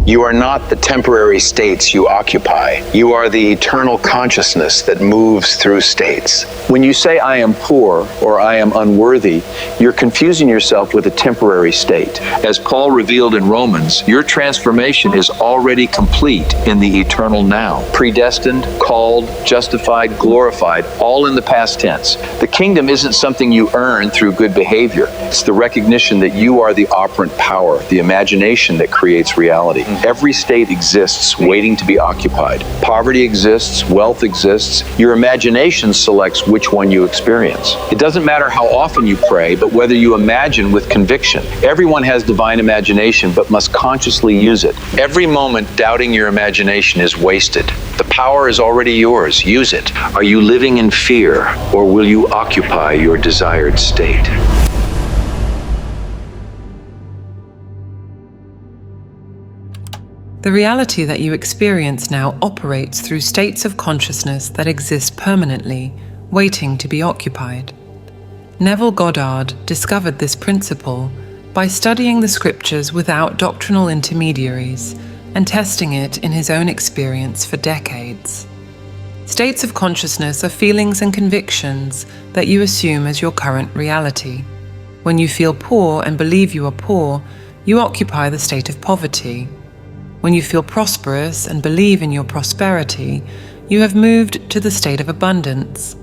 You are not the temporary states you occupy. You are the eternal consciousness that moves through states. When you say, I am poor or I am unworthy, you're confusing yourself with a temporary state. As Paul revealed in Romans, your transformation is already complete in the eternal now. Predestined, called, justified, glorified, all in the past tense. The kingdom isn't something you earn through good behavior. It's the recognition that you are the operant power, the imagination that creates reality. Every state exists waiting to be occupied. Poverty exists, wealth exists. Your imagination selects which one you experience. It doesn't matter how often you pray, but whether you imagine with conviction. Everyone has divine imagination, but must consciously use it. Every moment doubting your imagination is wasted. The power is already yours. Use it. Are you living in fear, or will you occupy your desired state? The reality that you experience now operates through states of consciousness that exist permanently, waiting to be occupied. Neville Goddard discovered this principle by studying the scriptures without doctrinal intermediaries and testing it in his own experience for decades. States of consciousness are feelings and convictions that you assume as your current reality. When you feel poor and believe you are poor, you occupy the state of poverty. When you feel prosperous and believe in your prosperity, you have moved to the state of abundance.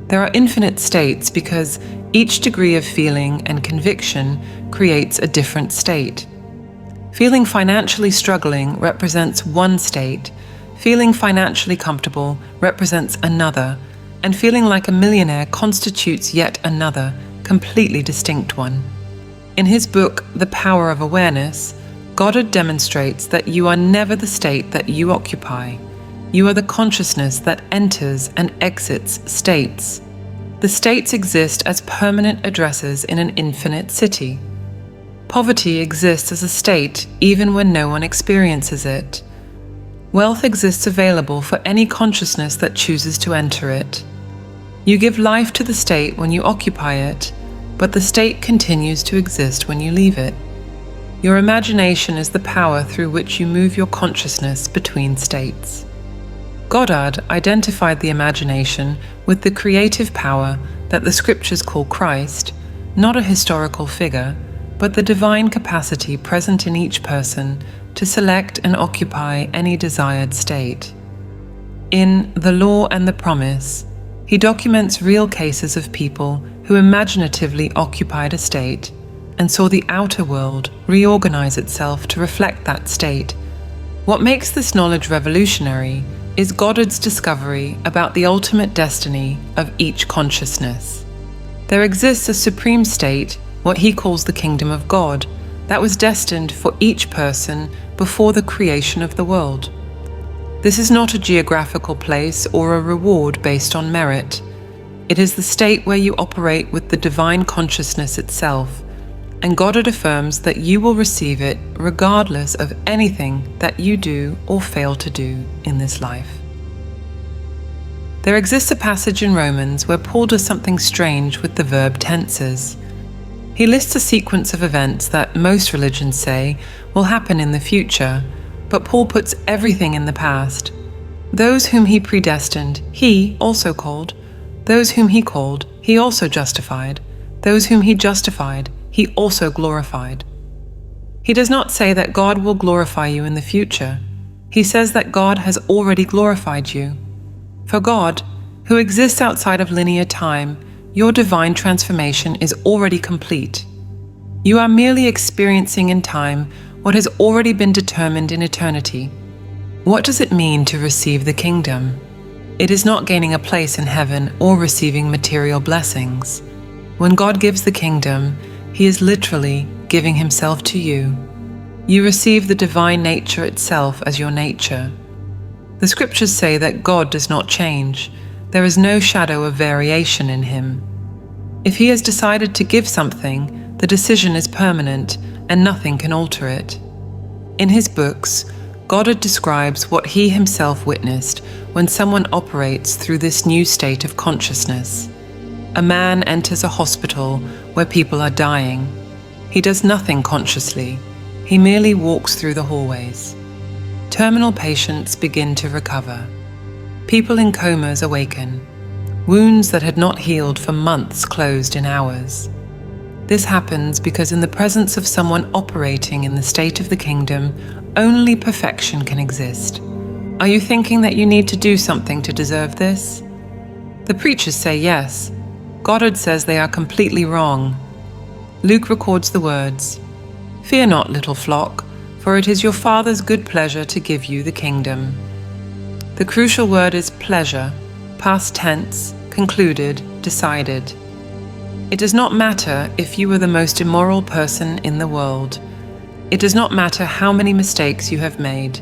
There are infinite states because each degree of feeling and conviction creates a different state. Feeling financially struggling represents one state, feeling financially comfortable represents another, and feeling like a millionaire constitutes yet another, completely distinct one. In his book, The Power of Awareness, Goddard demonstrates that you are never the state that you occupy. You are the consciousness that enters and exits states. The states exist as permanent addresses in an infinite city. Poverty exists as a state even when no one experiences it. Wealth exists available for any consciousness that chooses to enter it. You give life to the state when you occupy it, but the state continues to exist when you leave it. Your imagination is the power through which you move your consciousness between states. Goddard identified the imagination with the creative power that the scriptures call Christ, not a historical figure, but the divine capacity present in each person to select and occupy any desired state. In The Law and the Promise, he documents real cases of people who imaginatively occupied a state and saw the outer world reorganize itself to reflect that state. What makes this knowledge revolutionary is Goddard's discovery about the ultimate destiny of each consciousness. There exists a supreme state, what he calls the kingdom of God, that was destined for each person before the creation of the world. This is not a geographical place or a reward based on merit. It is the state where you operate with the divine consciousness itself, and Goddard affirms that you will receive it regardless of anything that you do or fail to do in this life. There exists a passage in Romans where Paul does something strange with the verb tenses. He lists a sequence of events that most religions say will happen in the future, but Paul puts everything in the past. Those whom he predestined, he also called. Those whom he called, he also justified. Those whom he justified, he also glorified. He does not say that God will glorify you in the future. He says that God has already glorified you. For God, who exists outside of linear time, your divine transformation is already complete. You are merely experiencing in time what has already been determined in eternity. What does it mean to receive the kingdom? It is not gaining a place in heaven or receiving material blessings. When God gives the kingdom, He is literally giving Himself to you. You receive the divine nature itself as your nature. The scriptures say that God does not change. There is no shadow of variation in Him. If He has decided to give something, the decision is permanent and nothing can alter it. In his books, Goddard describes what he himself witnessed when someone operates through this new state of consciousness. A man enters a hospital where people are dying. He does nothing consciously. he merely walks through the hallways. Terminal patients begin to recover. People in comas awaken. Wounds that had not healed for months closed in hours. This happens because in the presence of someone operating in the state of the kingdom, only perfection can exist. Are you thinking that you need to do something to deserve this? The preachers say yes. Goddard says they are completely wrong. Luke records the words, "Fear not, little flock, for it is your Father's good pleasure to give you the kingdom." The crucial word is pleasure, past tense, concluded, decided. It does not matter if you are the most immoral person in the world. It does not matter how many mistakes you have made.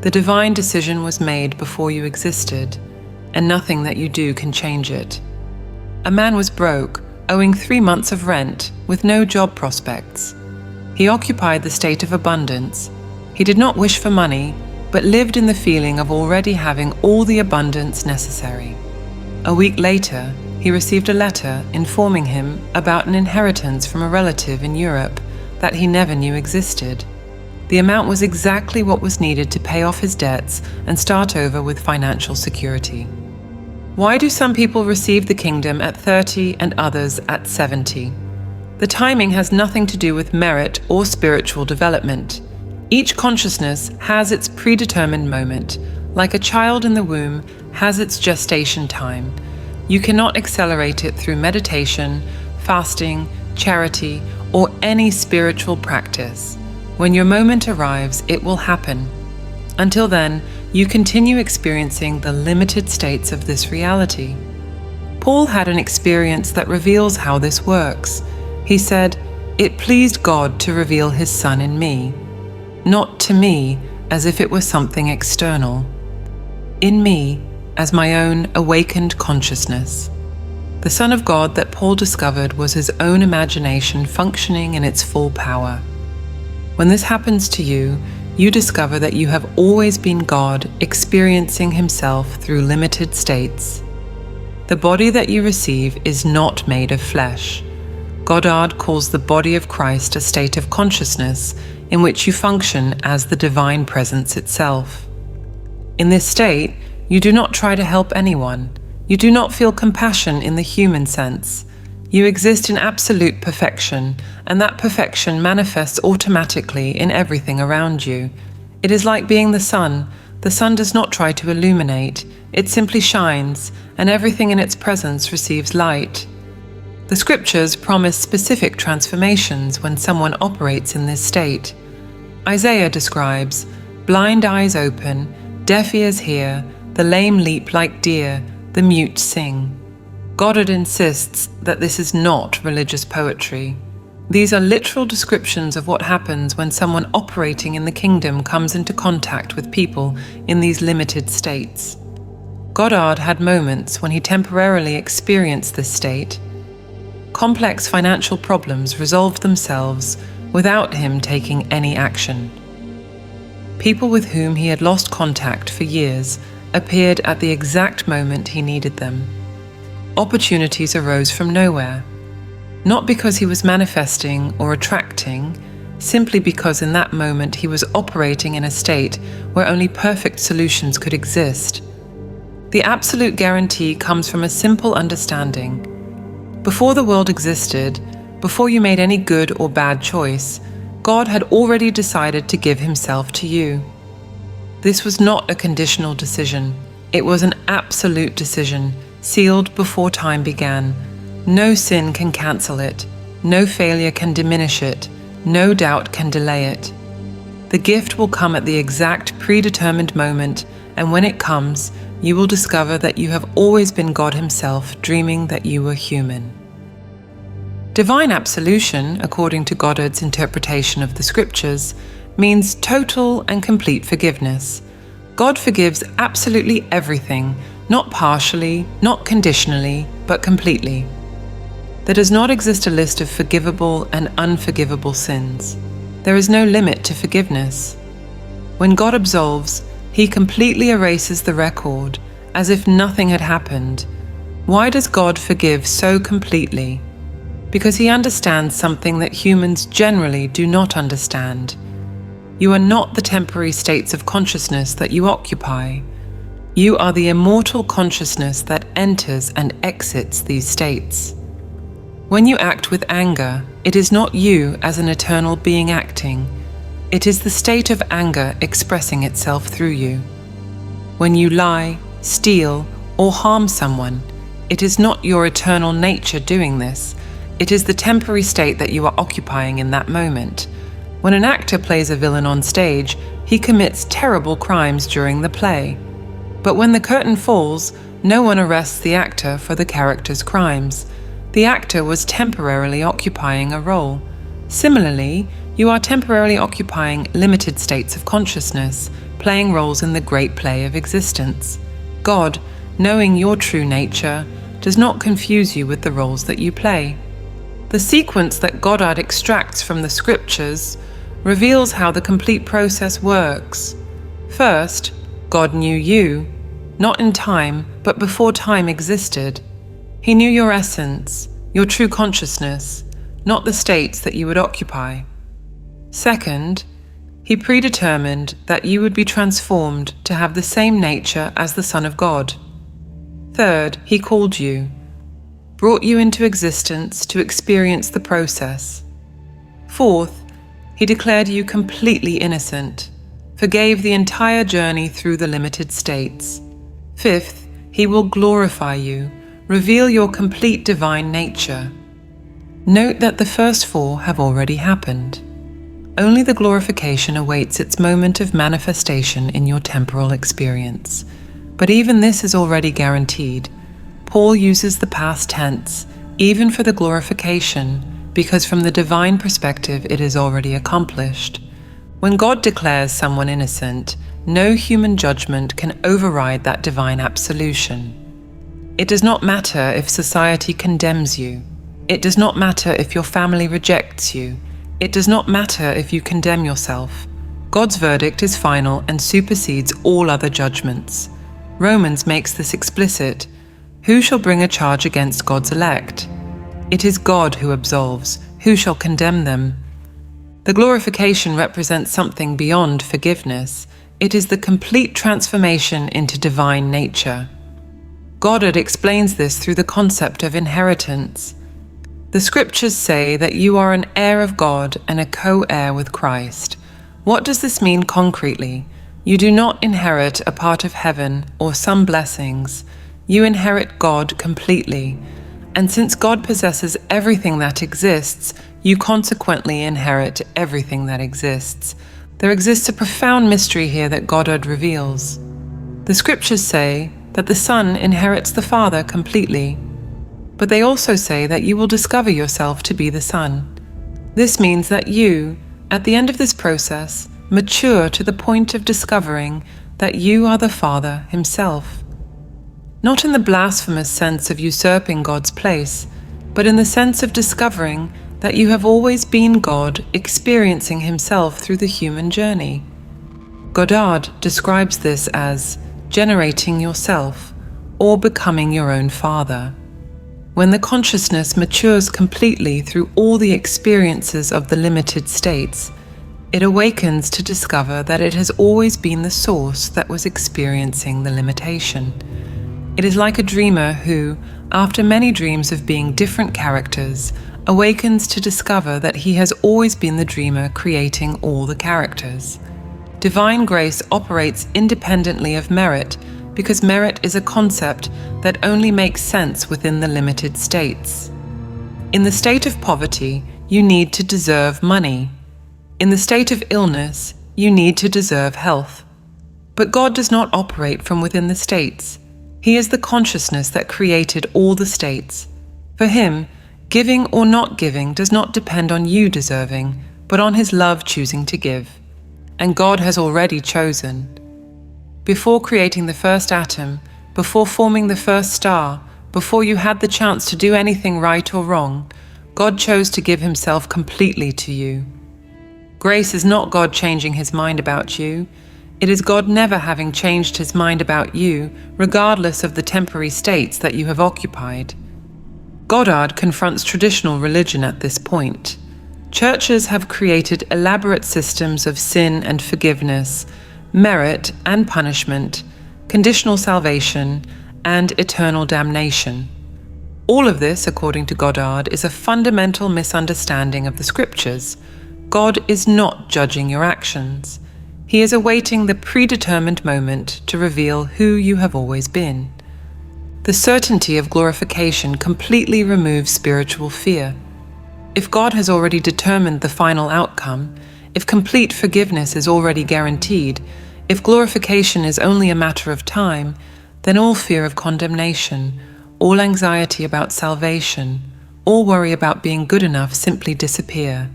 The divine decision was made before you existed, and nothing that you do can change it. A man was broke, owing 3 months of rent, with no job prospects. He occupied the state of abundance. He did not wish for money, but lived in the feeling of already having all the abundance necessary. A week later, he received a letter informing him about an inheritance from a relative in Europe that he never knew existed. The amount was exactly what was needed to pay off his debts and start over with financial security. Why do some people receive the kingdom at 30 and others at 70? The timing has nothing to do with merit or spiritual development. Each consciousness has its predetermined moment, like a child in the womb has its gestation time. You cannot accelerate it through meditation, fasting, charity, or any spiritual practice. When your moment arrives, it will happen. Until then, you continue experiencing the limited states of this reality. Paul had an experience that reveals how this works. He said, "It pleased God to reveal his Son in me, not to me as if it were something external, in me as my own awakened consciousness." The Son of God that Paul discovered was his own imagination functioning in its full power. When this happens to you, you discover that you have always been God experiencing himself through limited states. The body that you receive is not made of flesh. Goddard calls the body of Christ a state of consciousness in which you function as the divine presence itself. In this state, you do not try to help anyone. You do not feel compassion in the human sense. You exist in absolute perfection, and that perfection manifests automatically in everything around you. It is like being the sun. The sun does not try to illuminate. It simply shines, and everything in its presence receives light. The scriptures promise specific transformations when someone operates in this state. Isaiah describes, "Blind eyes open, deaf ears hear, the lame leap like deer, the mute sing." Goddard insists that this is not religious poetry. These are literal descriptions of what happens when someone operating in the kingdom comes into contact with people in these limited states. Goddard had moments when he temporarily experienced this state. Complex financial problems resolved themselves without him taking any action. People with whom he had lost contact for years appeared at the exact moment he needed them. Opportunities arose from nowhere, not because he was manifesting or attracting, simply because in that moment he was operating in a state where only perfect solutions could exist. The absolute guarantee comes from a simple understanding. Before the world existed, before you made any good or bad choice, God had already decided to give himself to you. This was not a conditional decision. It was an absolute decision, sealed before time began. No sin can cancel it. No failure can diminish it. No doubt can delay it. The gift will come at the exact predetermined moment, and when it comes, you will discover that you have always been God himself, dreaming that you were human. Divine absolution, according to Goddard's interpretation of the scriptures, means total and complete forgiveness. God forgives absolutely everything, not partially, not conditionally, but completely. There does not exist a list of forgivable and unforgivable sins. There is no limit to forgiveness. When God absolves, he completely erases the record, as if nothing had happened. Why does God forgive so completely? because he understands something that humans generally do not understand. You are not the temporary states of consciousness that you occupy. You are the immortal consciousness that enters and exits these states. When you act with anger, it is not you as an eternal being acting. It is the state of anger expressing itself through you. When you lie, steal, or harm someone, it is not your eternal nature doing this. It is the temporary state that you are occupying in that moment. When an actor plays a villain on stage, he commits terrible crimes during the play. But when the curtain falls, no one arrests the actor for the character's crimes. The actor was temporarily occupying a role. Similarly, you are temporarily occupying limited states of consciousness, playing roles in the great play of existence. God, knowing your true nature, does not confuse you with the roles that you play. The sequence that Goddard extracts from the scriptures reveals how the complete process works. First, God knew you, not in time, but before time existed. He knew your essence, your true consciousness, not the states that you would occupy. Second, he predetermined that you would be transformed to have the same nature as the Son of God. Third, he called you, brought you into existence to experience the process. Fourth, he declared you completely innocent, forgave the entire journey through the limited states. Fifth, he will glorify you, reveal your complete divine nature. Note that the first four have already happened. Only the glorification awaits its moment of manifestation in your temporal experience. But even this is already guaranteed. Paul uses the past tense, even for the glorification, because from the divine perspective it is already accomplished. When God declares someone innocent, no human judgment can override that divine absolution. It does not matter if society condemns you. It does not matter if your family rejects you. It does not matter if you condemn yourself. God's verdict is final and supersedes all other judgments. Romans makes this explicit. Who shall bring a charge against God's elect? It is God who absolves. Who shall condemn them? The glorification represents something beyond forgiveness. It is the complete transformation into divine nature. Goddard explains this through the concept of inheritance. The scriptures say that you are an heir of God and a co-heir with Christ. What does this mean concretely? You do not inherit a part of heaven or some blessings. You inherit God completely. And since God possesses everything that exists, you consequently inherit everything that exists. There exists a profound mystery here that Goddard reveals. The scriptures say that the Son inherits the Father completely, but they also say that you will discover yourself to be the Son. This means that you, at the end of this process, mature to the point of discovering that you are the Father himself. Not in the blasphemous sense of usurping God's place, but in the sense of discovering that you have always been God experiencing himself through the human journey. Goddard describes this as generating yourself, or becoming your own father. When the consciousness matures completely through all the experiences of the limited states, it awakens to discover that it has always been the source that was experiencing the limitation. It is like a dreamer who, after many dreams of being different characters, awakens to discover that he has always been the dreamer creating all the characters. Divine grace operates independently of merit because merit is a concept that only makes sense within the limited states. In the state of poverty, you need to deserve money. In the state of illness, you need to deserve health. But God does not operate from within the states. He is the consciousness that created all the states. For him, giving or not giving does not depend on you deserving, but on his love choosing to give. And God has already chosen. Before creating the first atom, before forming the first star, before you had the chance to do anything right or wrong, God chose to give himself completely to you. Grace is not God changing his mind about you. It is God never having changed his mind about you, regardless of the temporary states that you have occupied. Goddard confronts traditional religion at this point. Churches have created elaborate systems of sin and forgiveness, merit and punishment, conditional salvation, and eternal damnation. All of this, according to Goddard, is a fundamental misunderstanding of the scriptures. God is not judging your actions. He is awaiting the predetermined moment to reveal who you have always been. The certainty of glorification completely removes spiritual fear. If God has already determined the final outcome, if complete forgiveness is already guaranteed, if glorification is only a matter of time, then all fear of condemnation, all anxiety about salvation, all worry about being good enough simply disappear.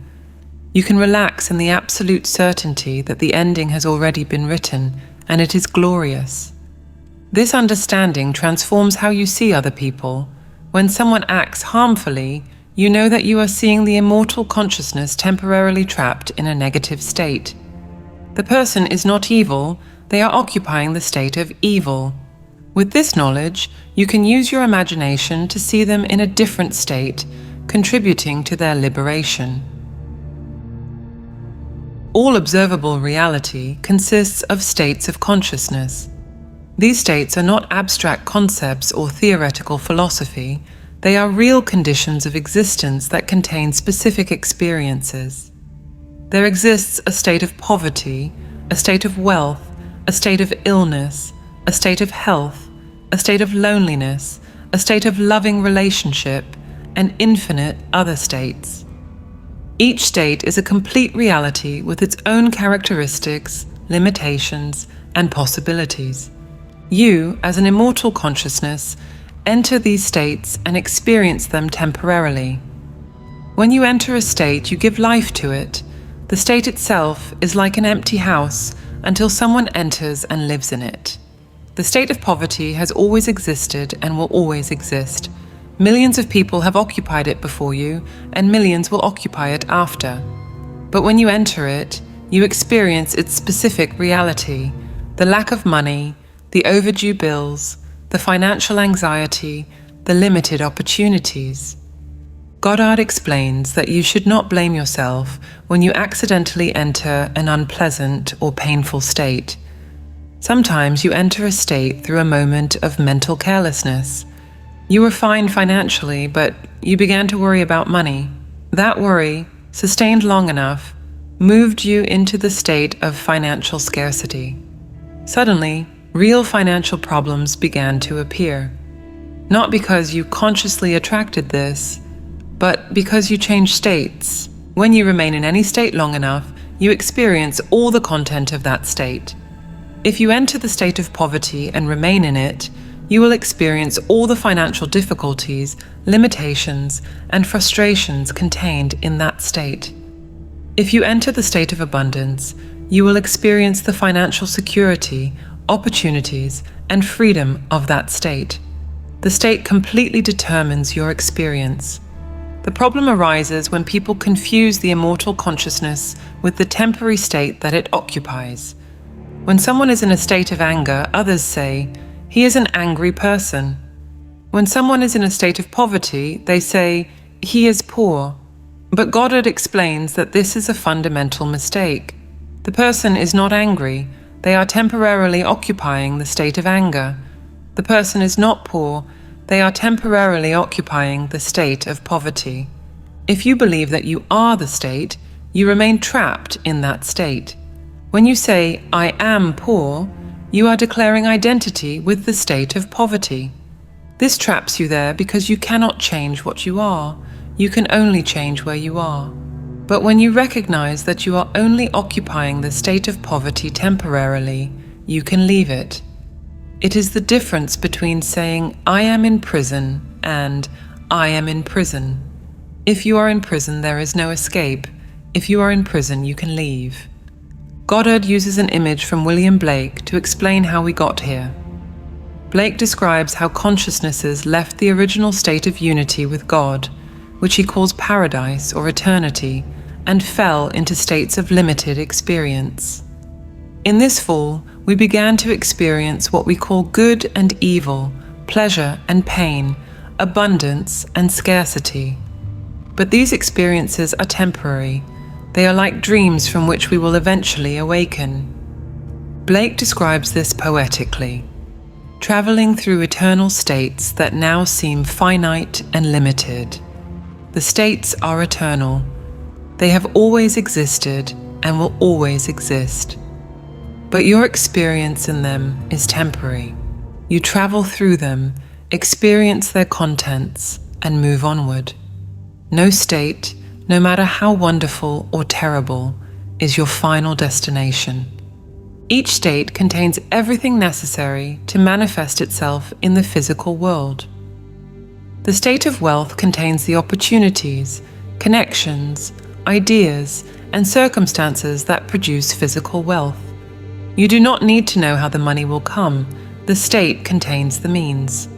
You can relax in the absolute certainty that the ending has already been written, and it is glorious. This understanding transforms how you see other people. When someone acts harmfully, you know that you are seeing the immortal consciousness temporarily trapped in a negative state. The person is not evil, they are occupying the state of evil. With this knowledge, you can use your imagination to see them in a different state, contributing to their liberation. All observable reality consists of states of consciousness. These states are not abstract concepts or theoretical philosophy. They are real conditions of existence that contain specific experiences. There exists a state of poverty, a state of wealth, a state of illness, a state of health, a state of loneliness, a state of loving relationship, and infinite other states. Each state is a complete reality with its own characteristics, limitations, and possibilities. You, as an immortal consciousness, enter these states and experience them temporarily. When you enter a state, you give life to it. The state itself is like an empty house until someone enters and lives in it. The state of poverty has always existed and will always exist. Millions of people have occupied it before you, and millions will occupy it after. But when you enter it, you experience its specific reality: the lack of money, the overdue bills, the financial anxiety, the limited opportunities. Goddard explains that you should not blame yourself when you accidentally enter an unpleasant or painful state. Sometimes you enter a state through a moment of mental carelessness. You were fine financially, but you began to worry about money. That worry, sustained long enough, moved you into the state of financial scarcity. Suddenly, real financial problems began to appear. Not because you consciously attracted this, but because you changed states. When you remain in any state long enough, you experience all the content of that state. If you enter the state of poverty and remain in it, you will experience all the financial difficulties, limitations, and frustrations contained in that state. If you enter the state of abundance, you will experience the financial security, opportunities, and freedom of that state. The state completely determines your experience. The problem arises when people confuse the immortal consciousness with the temporary state that it occupies. When someone is in a state of anger, others say, "He is an angry person." When someone is in a state of poverty, they say, "He is poor." But Goddard explains that this is a fundamental mistake. The person is not angry. They are temporarily occupying the state of anger. The person is not poor. They are temporarily occupying the state of poverty. If you believe that you are the state, you remain trapped in that state. When you say, "I am poor," you are declaring identity with the state of poverty. This traps you there because you cannot change what you are. You can only change where you are. But when you recognize that you are only occupying the state of poverty temporarily, you can leave it. It is the difference between saying, "I am in prison," and "I am in prison." If you are in prison, there is no escape. If you are in prison, you can leave. Goddard uses an image from William Blake to explain how we got here. Blake describes how consciousnesses left the original state of unity with God, which he calls paradise or eternity, and fell into states of limited experience. In this fall, we began to experience what we call good and evil, pleasure and pain, abundance, and scarcity. But these experiences are temporary. They are like dreams from which we will eventually awaken. Blake describes this poetically: traveling through eternal states that now seem finite and limited. The states are eternal. They have always existed and will always exist. But your experience in them is temporary. You travel through them, experience their contents, and move onward. No state, no matter how wonderful or terrible, is your final destination. Each state contains everything necessary to manifest itself in the physical world. The state of wealth contains the opportunities, connections, ideas, and circumstances that produce physical wealth. You do not need to know how the money will come. The state contains the means.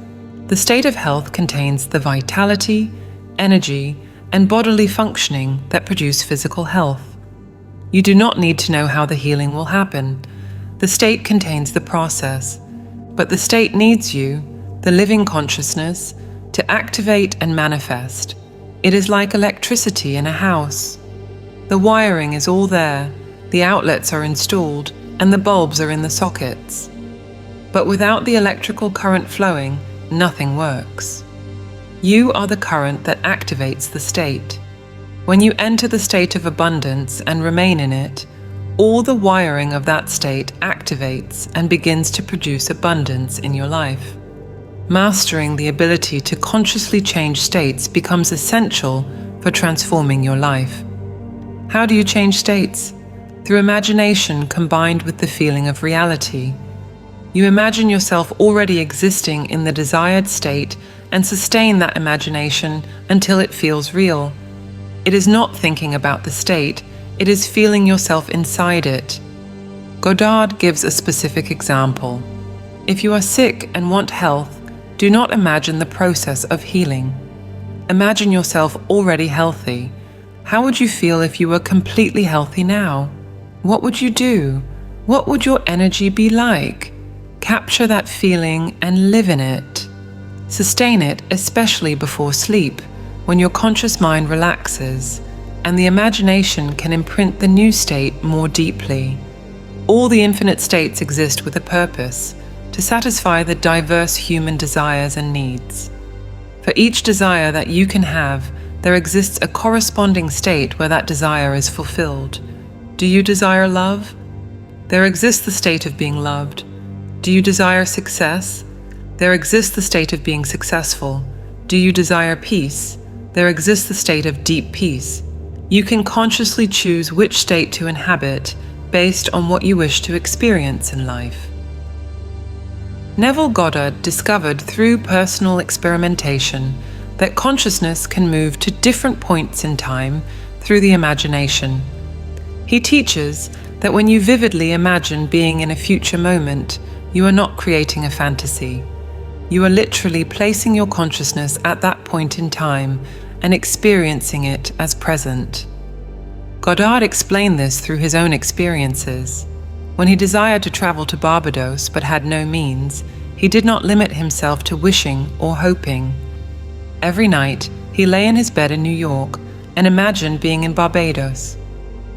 The state of health contains the vitality, energy, and bodily functioning that produce physical health. You do not need to know how the healing will happen. The state contains the process, but the state needs you, the living consciousness, to activate and manifest. It is like electricity in a house. The wiring is all there, the outlets are installed, and the bulbs are in the sockets. But without the electrical current flowing, nothing works. You are the current that activates the state. When you enter the state of abundance and remain in it, all the wiring of that state activates and begins to produce abundance in your life. Mastering the ability to consciously change states becomes essential for transforming your life. How do you change states? Through imagination combined with the feeling of reality. You imagine yourself already existing in the desired state and sustain that imagination until it feels real. It is not thinking about the state, it is feeling yourself inside it. Goddard gives a specific example. If you are sick and want health, do not imagine the process of healing. Imagine yourself already healthy. How would you feel if you were completely healthy now? What would you do? What would your energy be like? Capture that feeling and live in it. Sustain it, especially before sleep, when your conscious mind relaxes, and the imagination can imprint the new state more deeply. All the infinite states exist with a purpose, to satisfy the diverse human desires and needs. For each desire that you can have, there exists a corresponding state where that desire is fulfilled. Do you desire love? There exists the state of being loved. Do you desire success? There exists the state of being successful. Do you desire peace? There exists the state of deep peace. You can consciously choose which state to inhabit based on what you wish to experience in life. Neville Goddard discovered through personal experimentation that consciousness can move to different points in time through the imagination. He teaches that when you vividly imagine being in a future moment, you are not creating a fantasy. You are literally placing your consciousness at that point in time and experiencing it as present. Goddard explained this through his own experiences. When he desired to travel to Barbados but had no means, he did not limit himself to wishing or hoping. Every night, he lay in his bed in New York and imagined being in Barbados.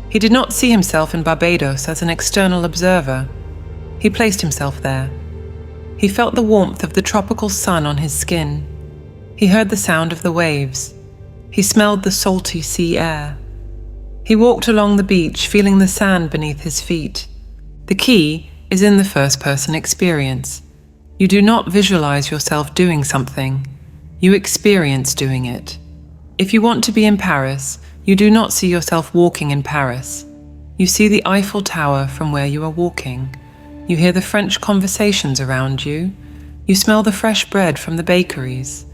He did not see himself in Barbados as an external observer. He placed himself there. He felt the warmth of the tropical sun on his skin. He heard the sound of the waves. He smelled the salty sea air. He walked along the beach, feeling the sand beneath his feet. The key is in the first-person experience. You do not visualize yourself doing something. You experience doing it. If you want to be in Paris, you do not see yourself walking in Paris. You see the Eiffel Tower from where you are walking. You hear the French conversations around you. You smell the fresh bread from the bakeries.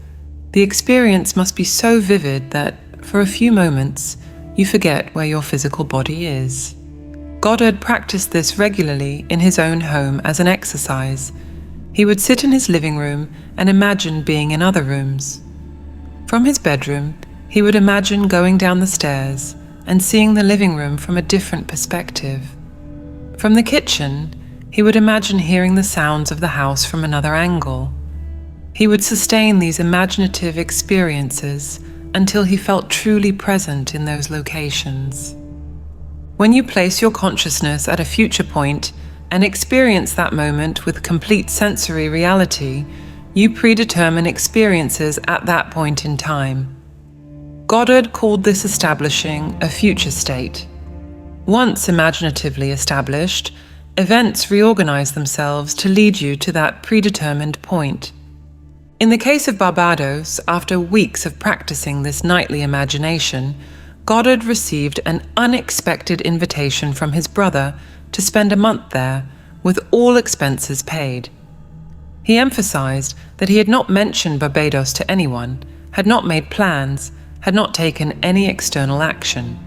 The experience must be so vivid that, for a few moments, you forget where your physical body is. Goddard practiced this regularly in his own home as an exercise. He would sit in his living room and imagine being in other rooms. From his bedroom, he would imagine going down the stairs and seeing the living room from a different perspective. From the kitchen, he would imagine hearing the sounds of the house from another angle. He would sustain these imaginative experiences until he felt truly present in those locations. When you place your consciousness at a future point and experience that moment with complete sensory reality, you predetermine experiences at that point in time. Goddard called this establishing a future state. Once imaginatively established, events reorganize themselves to lead you to that predetermined point. In the case of Barbados, after weeks of practicing this nightly imagination, Goddard received an unexpected invitation from his brother to spend a month there, with all expenses paid. He emphasized that he had not mentioned Barbados to anyone, had not made plans, had not taken any external action.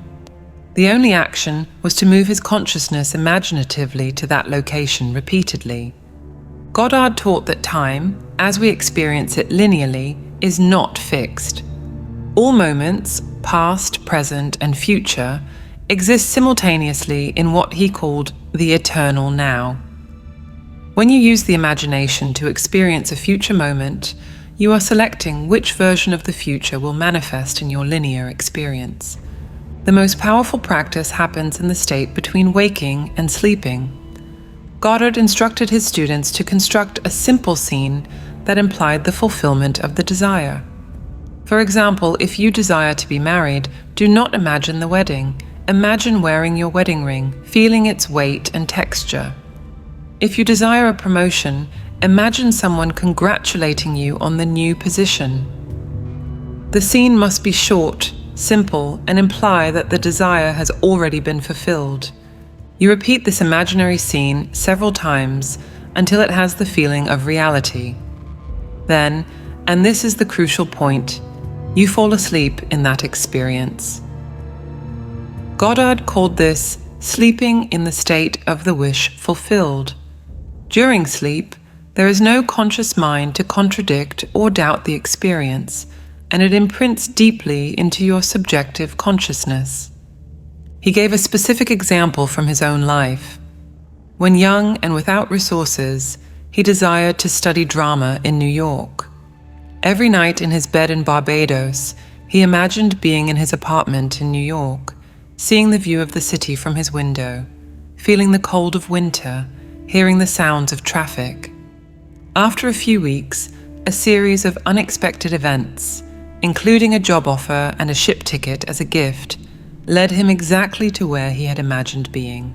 The only action was to move his consciousness imaginatively to that location repeatedly. Goddard taught that time, as we experience it linearly, is not fixed. All moments, past, present, and future, exist simultaneously in what he called the eternal now. When you use the imagination to experience a future moment, you are selecting which version of the future will manifest in your linear experience. The most powerful practice happens in the state between waking and sleeping. Goddard instructed his students to construct a simple scene that implied the fulfillment of the desire. For example, if you desire to be married, do not imagine the wedding. Imagine wearing your wedding ring, feeling its weight and texture. If you desire a promotion, imagine someone congratulating you on the new position. The scene must be short, simple, and imply that the desire has already been fulfilled. You repeat this imaginary scene several times until it has the feeling of reality. Then, and this is the crucial point, you fall asleep in that experience. Goddard called this sleeping in the state of the wish fulfilled. During sleep, there is no conscious mind to contradict or doubt the experience, and it imprints deeply into your subjective consciousness. He gave a specific example from his own life. When young and without resources, he desired to study drama in New York. Every night in his bed in Barbados, he imagined being in his apartment in New York, seeing the view of the city from his window, feeling the cold of winter, hearing the sounds of traffic. After a few weeks, a series of unexpected events, including a job offer and a ship ticket as a gift, led him exactly to where he had imagined being.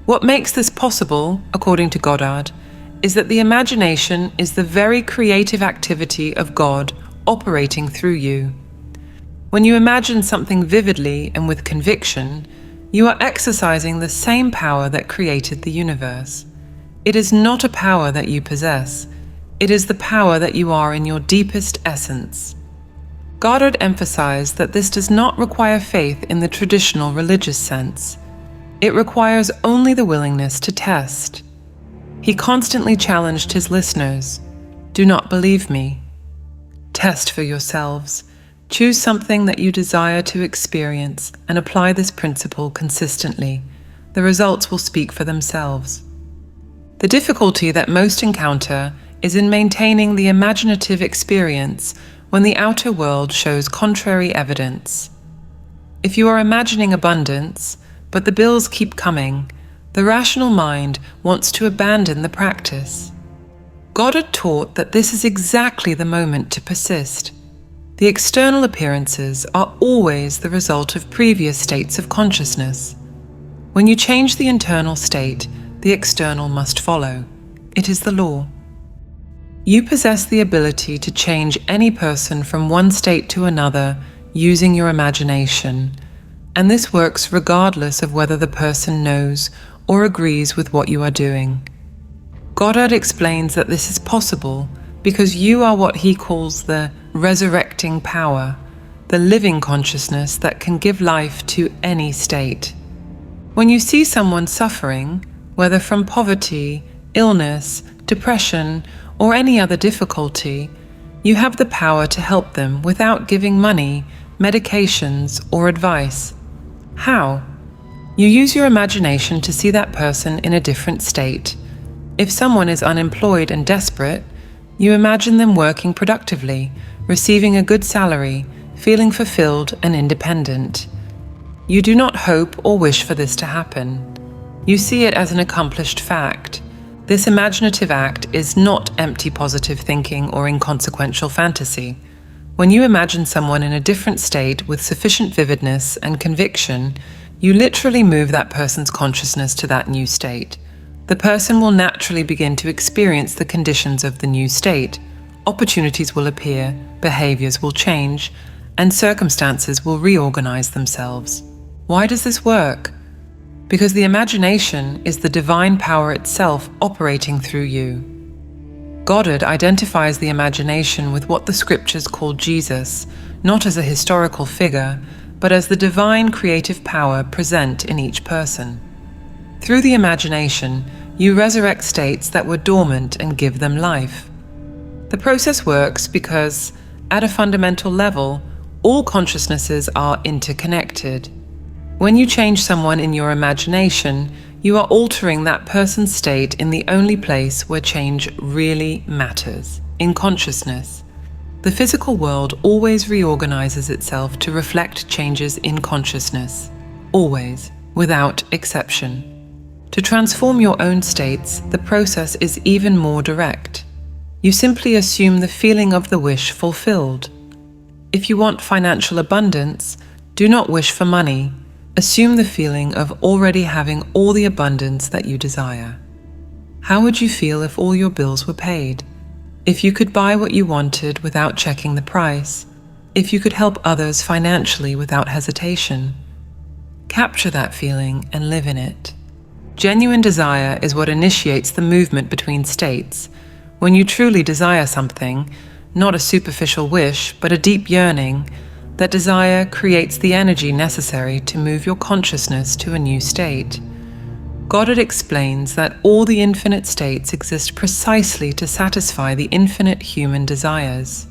What makes this possible, according to Goddard, is that the imagination is the very creative activity of God operating through you. When you imagine something vividly and with conviction, you are exercising the same power that created the universe. It is not a power that you possess. It is the power that you are in your deepest essence. Goddard emphasized that this does not require faith in the traditional religious sense. It requires only the willingness to test. He constantly challenged his listeners, "Do not believe me. Test for yourselves. Choose something that you desire to experience and apply this principle consistently. The results will speak for themselves." The difficulty that most encounter is in maintaining the imaginative experience when the outer world shows contrary evidence. If you are imagining abundance, but the bills keep coming, the rational mind wants to abandon the practice. Goddard taught that this is exactly the moment to persist. The external appearances are always the result of previous states of consciousness. When you change the internal state, the external must follow. It is the law. You possess the ability to change any person from one state to another using your imagination, and this works regardless of whether the person knows or agrees with what you are doing. Goddard explains that this is possible because you are what he calls the resurrecting power, the living consciousness that can give life to any state. When you see someone suffering, whether from poverty, illness, depression, or any other difficulty, you have the power to help them without giving money, medications, or advice. How? You use your imagination to see that person in a different state. If someone is unemployed and desperate, You imagine them working productively, receiving a good salary, feeling fulfilled and independent. You do not hope or wish for this to happen. You see it as an accomplished fact. This imaginative act is not empty positive thinking or inconsequential fantasy. When you imagine someone in a different state with sufficient vividness and conviction, you literally move that person's consciousness to that new state. The person will naturally begin to experience the conditions of the new state. Opportunities will appear, behaviors will change, and circumstances will reorganize themselves. Why does this work? Because the imagination is the divine power itself operating through you. Goddard identifies the imagination with what the scriptures call Jesus, not as a historical figure, but as the divine creative power present in each person. Through the imagination, you resurrect states that were dormant and give them life. The process works because, at a fundamental level, all consciousnesses are interconnected. When you change someone in your imagination, you are altering that person's state in the only place where change really matters, in consciousness. The physical world always reorganizes itself to reflect changes in consciousness, always, without exception. To transform your own states, the process is even more direct. You simply assume the feeling of the wish fulfilled. If you want financial abundance, do not wish for money. Assume the feeling of already having all the abundance that you desire. How would you feel if all your bills were paid? If you could buy what you wanted without checking the price? If you could help others financially without hesitation? Capture that feeling and live in it. Genuine desire is what initiates the movement between states. When you truly desire something, not a superficial wish, but a deep yearning, that desire creates the energy necessary to move your consciousness to a new state. Goddard explains that all the infinite states exist precisely to satisfy the infinite human desires.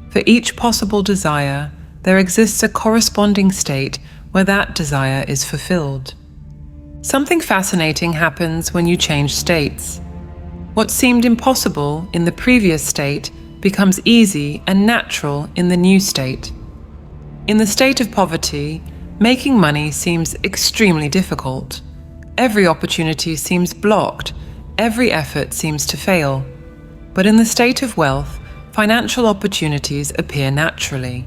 For each possible desire, there exists a corresponding state where that desire is fulfilled. Something fascinating happens when you change states. What seemed impossible in the previous state becomes easy and natural in the new state. In the state of poverty, making money seems extremely difficult. Every opportunity seems blocked, every effort seems to fail. But in the state of wealth, financial opportunities appear naturally.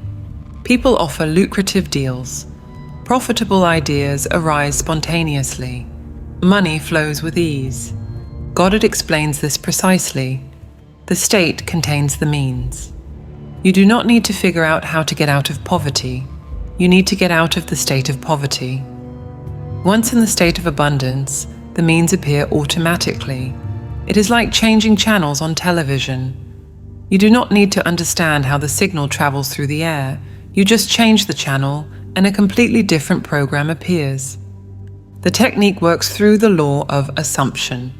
People offer lucrative deals. Profitable ideas arise spontaneously. Money flows with ease. Goddard explains this precisely. The state contains the means. You do not need to figure out how to get out of poverty. You need to get out of the state of poverty. Once in the state of abundance, the means appear automatically. It is like changing channels on television. You do not need to understand how the signal travels through the air. You just change the channel and a completely different program appears. The technique works through the law of assumption.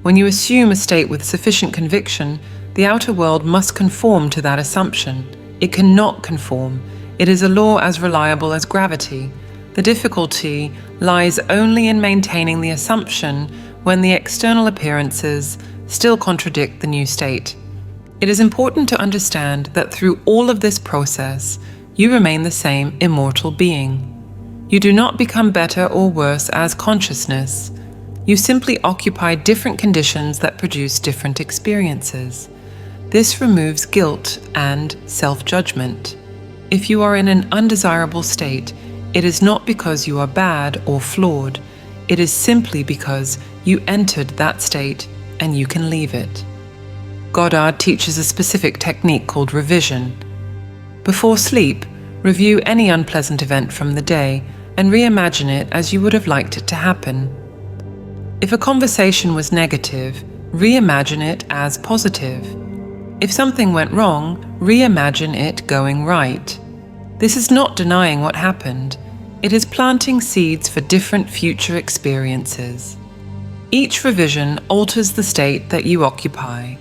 When you assume a state with sufficient conviction, the outer world must conform to that assumption. It cannot conform. It is a law as reliable as gravity. The difficulty lies only in maintaining the assumption when the external appearances still contradict the new state. It is important to understand that through all of this process, you remain the same immortal being. You do not become better or worse as consciousness. You simply occupy different conditions that produce different experiences. This removes guilt and self-judgment. If you are in an undesirable state, it is not because you are bad or flawed. It is simply because you entered that state and you can leave it. Goddard teaches a specific technique called revision. Before sleep, review any unpleasant event from the day and reimagine it as you would have liked it to happen. If a conversation was negative, reimagine it as positive. If something went wrong, reimagine it going right. This is not denying what happened. It is planting seeds for different future experiences. Each revision alters the state that you occupy,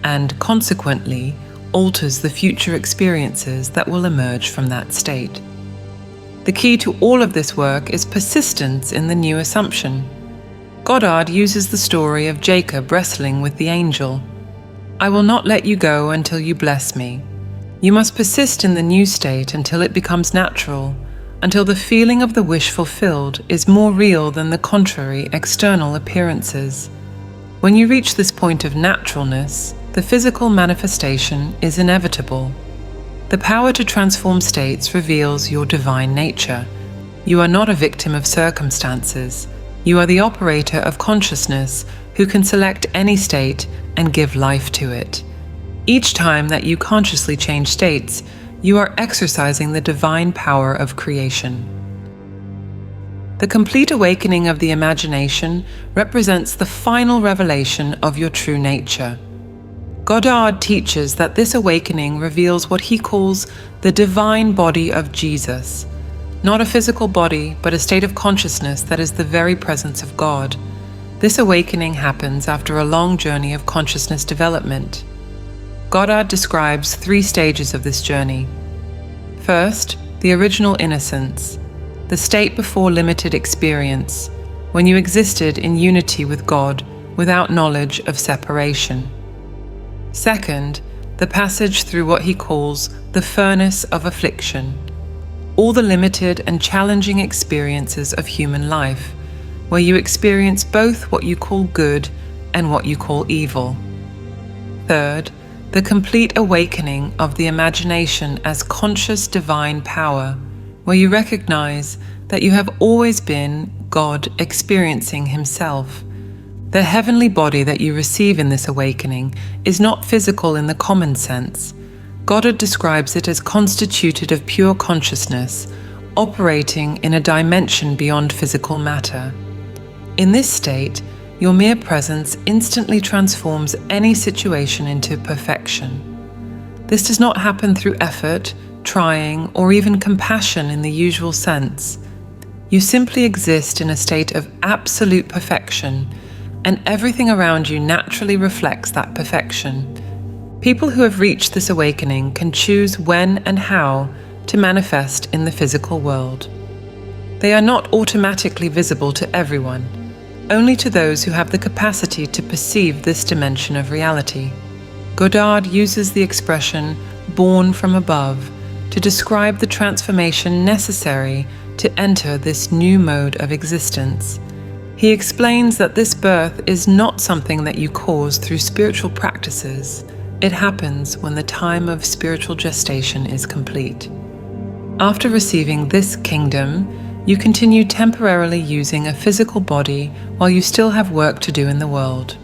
and consequently, alters the future experiences that will emerge from that state. The key to all of this work is persistence in the new assumption. Goddard uses the story of Jacob wrestling with the angel. I will not let you go until you bless me. You must persist in the new state until it becomes natural, until the feeling of the wish fulfilled is more real than the contrary external appearances. When you reach this point of naturalness, the physical manifestation is inevitable. The power to transform states reveals your divine nature. You are not a victim of circumstances. You are the operator of consciousness who can select any state and give life to it. Each time that you consciously change states, you are exercising the divine power of creation. The complete awakening of the imagination represents the final revelation of your true nature. Goddard teaches that this awakening reveals what he calls the divine body of Jesus, not a physical body, but a state of consciousness that is the very presence of God. This awakening happens after a long journey of consciousness development. Goddard describes 3 stages of this journey. First, the original innocence, the state before limited experience, when you existed in unity with God without knowledge of separation. Second, the passage through what he calls the furnace of affliction, all the limited and challenging experiences of human life, where you experience both what you call good and what you call evil. Third, the complete awakening of the imagination as conscious divine power, where you recognize that you have always been God experiencing himself. The heavenly body that you receive in this awakening is not physical in the common sense. Goddard describes it as constituted of pure consciousness, operating in a dimension beyond physical matter. In this state, your mere presence instantly transforms any situation into perfection. This does not happen through effort, trying, or even compassion in the usual sense. You simply exist in a state of absolute perfection, and everything around you naturally reflects that perfection. People who have reached this awakening can choose when and how to manifest in the physical world. They are not automatically visible to everyone, only to those who have the capacity to perceive this dimension of reality. Goddard uses the expression "born from above" to describe the transformation necessary to enter this new mode of existence. He explains that this birth is not something that you cause through spiritual practices. It happens when the time of spiritual gestation is complete. After receiving this kingdom, you continue temporarily using a physical body while you still have work to do in the world.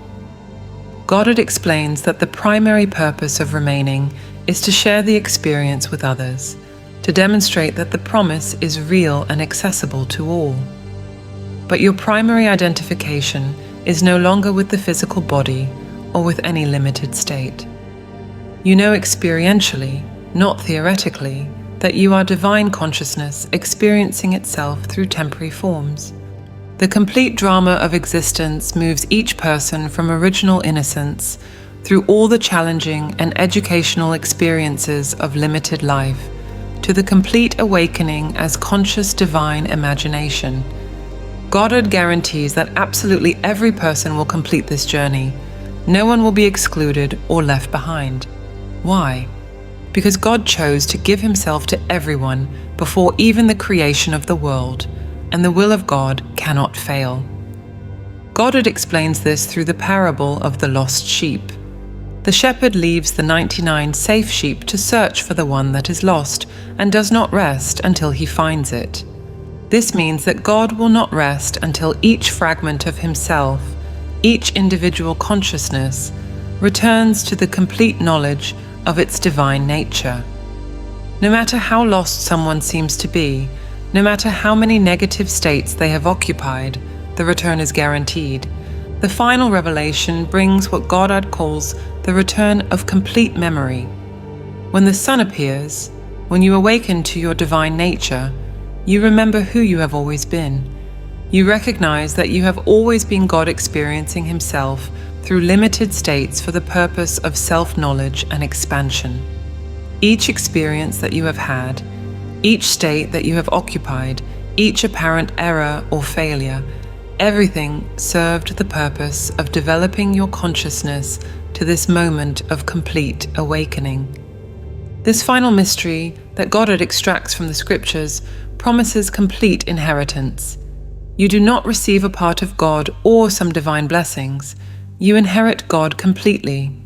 Goddard explains that the primary purpose of remaining is to share the experience with others, to demonstrate that the promise is real and accessible to all. But your primary identification is no longer with the physical body or with any limited state. You know experientially, not theoretically, that you are divine consciousness experiencing itself through temporary forms. The complete drama of existence moves each person from original innocence through all the challenging and educational experiences of limited life to the complete awakening as conscious divine imagination. Goddard guarantees that absolutely every person will complete this journey. No one will be excluded or left behind. Why? Because God chose to give himself to everyone before even the creation of the world, and the will of God cannot fail. Goddard explains this through the parable of the lost sheep. The shepherd leaves the 99 safe sheep to search for the one that is lost, and does not rest until he finds it. This means that God will not rest until each fragment of himself, each individual consciousness, returns to the complete knowledge of its divine nature. No matter how lost someone seems to be, no matter how many negative states they have occupied, the return is guaranteed. The final revelation brings what Goddard calls the return of complete memory. When the sun appears, when you awaken to your divine nature, you remember who you have always been. You recognize that you have always been God experiencing himself through limited states for the purpose of self-knowledge and expansion. Each experience that you have had, each state that you have occupied, each apparent error or failure, everything served the purpose of developing your consciousness to this moment of complete awakening. This final mystery that Goddard extracts from the scriptures promises complete inheritance. You do not receive a part of God or some divine blessings. You inherit God completely.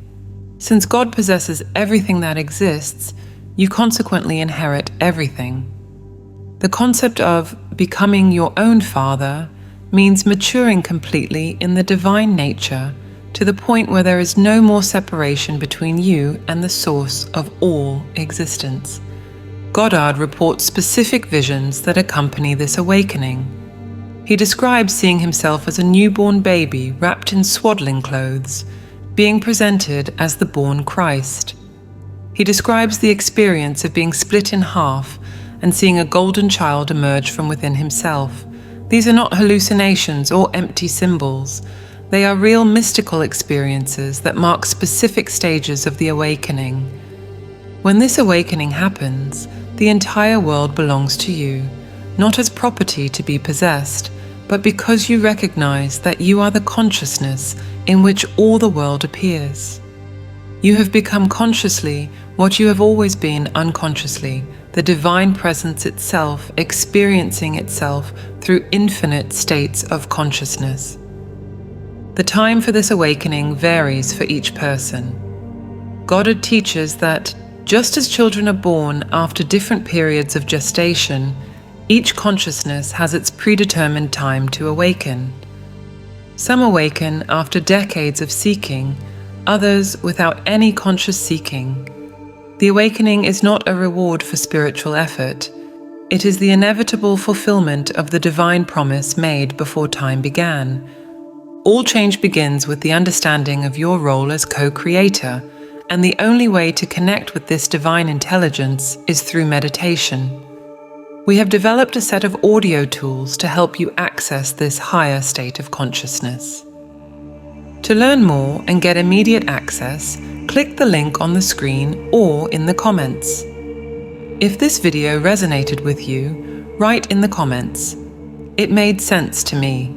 Since God possesses everything that exists, you consequently inherit everything. The concept of becoming your own father means maturing completely in the divine nature to the point where there is no more separation between you and the source of all existence. Goddard reports specific visions that accompany this awakening. He describes seeing himself as a newborn baby wrapped in swaddling clothes, being presented as the born Christ. He describes the experience of being split in half and seeing a golden child emerge from within himself. These are not hallucinations or empty symbols. They are real mystical experiences that mark specific stages of the awakening. When this awakening happens, the entire world belongs to you, not as property to be possessed, but because you recognize that you are the consciousness in which all the world appears. You have become consciously what you have always been unconsciously, the divine presence itself experiencing itself through infinite states of consciousness. The time for this awakening varies for each person. Goddard teaches that just as children are born after different periods of gestation, each consciousness has its predetermined time to awaken. Some awaken after decades of seeking, others without any conscious seeking. The awakening is not a reward for spiritual effort. It is the inevitable fulfillment of the divine promise made before time began. All change begins with the understanding of your role as co-creator, and the only way to connect with this divine intelligence is through meditation. We have developed a set of audio tools to help you access this higher state of consciousness. To learn more and get immediate access, click the link on the screen or in the comments. If this video resonated with you, write in the comments, "It made sense to me."